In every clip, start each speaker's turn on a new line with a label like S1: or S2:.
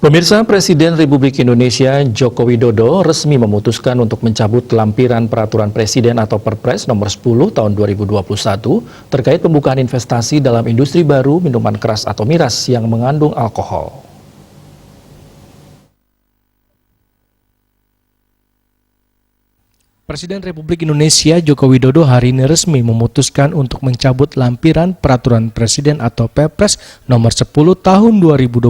S1: Pemirsa, Presiden Republik Indonesia Joko Widodo resmi memutuskan untuk mencabut lampiran Peraturan Presiden atau Perpres nomor 10 tahun 2021 terkait pembukaan investasi dalam industri baru minuman keras atau miras yang mengandung alkohol. Presiden Republik Indonesia Joko Widodo hari ini resmi memutuskan untuk mencabut lampiran Peraturan Presiden atau Perpres nomor 10 tahun 2021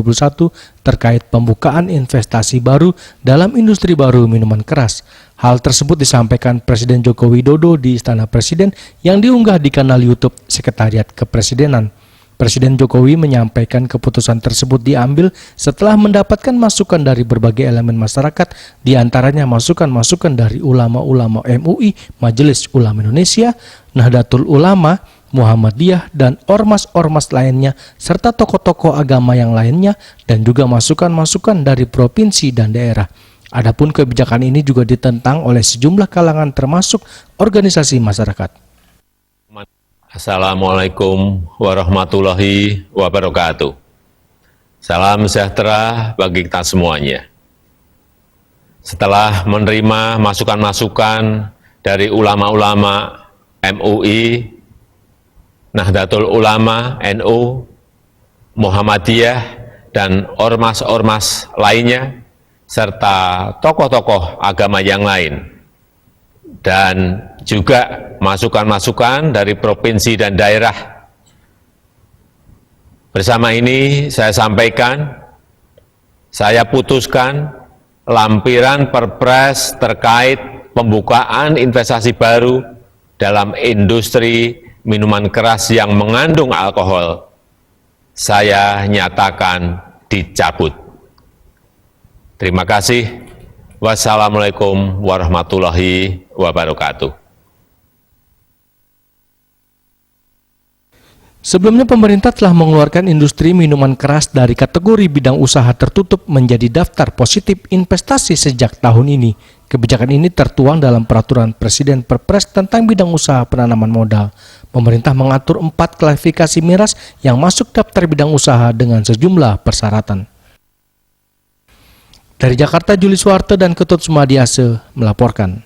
S1: terkait pembukaan investasi baru dalam industri baru minuman keras. Hal tersebut disampaikan Presiden Joko Widodo di Istana Presiden yang diunggah di kanal YouTube Sekretariat Kepresidenan. Presiden Jokowi menyampaikan keputusan tersebut diambil setelah mendapatkan masukan dari berbagai elemen masyarakat, diantaranya masukan-masukan dari ulama-ulama MUI, Majelis Ulama Indonesia, Nahdlatul Ulama, Muhammadiyah, dan ormas-ormas lainnya, serta tokoh-tokoh agama yang lainnya, dan juga masukan-masukan dari provinsi dan daerah. Adapun kebijakan ini juga ditentang oleh sejumlah kalangan termasuk organisasi masyarakat.
S2: Assalamualaikum warahmatullahi wabarakatuh. Salam sejahtera bagi kita semuanya. Setelah menerima masukan-masukan dari ulama-ulama MUI, Nahdlatul Ulama, NU, Muhammadiyah, dan ormas-ormas lainnya, serta tokoh-tokoh agama yang lain, dan juga masukan-masukan dari provinsi dan daerah. Bersama ini saya sampaikan, saya putuskan lampiran Perpres terkait pembukaan investasi baru dalam industri minuman keras yang mengandung alkohol, saya nyatakan dicabut. Terima kasih. Wassalamualaikum warahmatullahi wabarakatuh.
S1: Sebelumnya pemerintah telah mengeluarkan industri minuman keras dari kategori bidang usaha tertutup menjadi daftar positif investasi sejak tahun ini. Kebijakan ini tertuang dalam Peraturan Presiden Perpres tentang bidang usaha penanaman modal. Pemerintah mengatur 4 klasifikasi miras yang masuk daftar bidang usaha dengan sejumlah persyaratan. Dari Jakarta, Juli Suwarte dan Ketut Sumadiase melaporkan.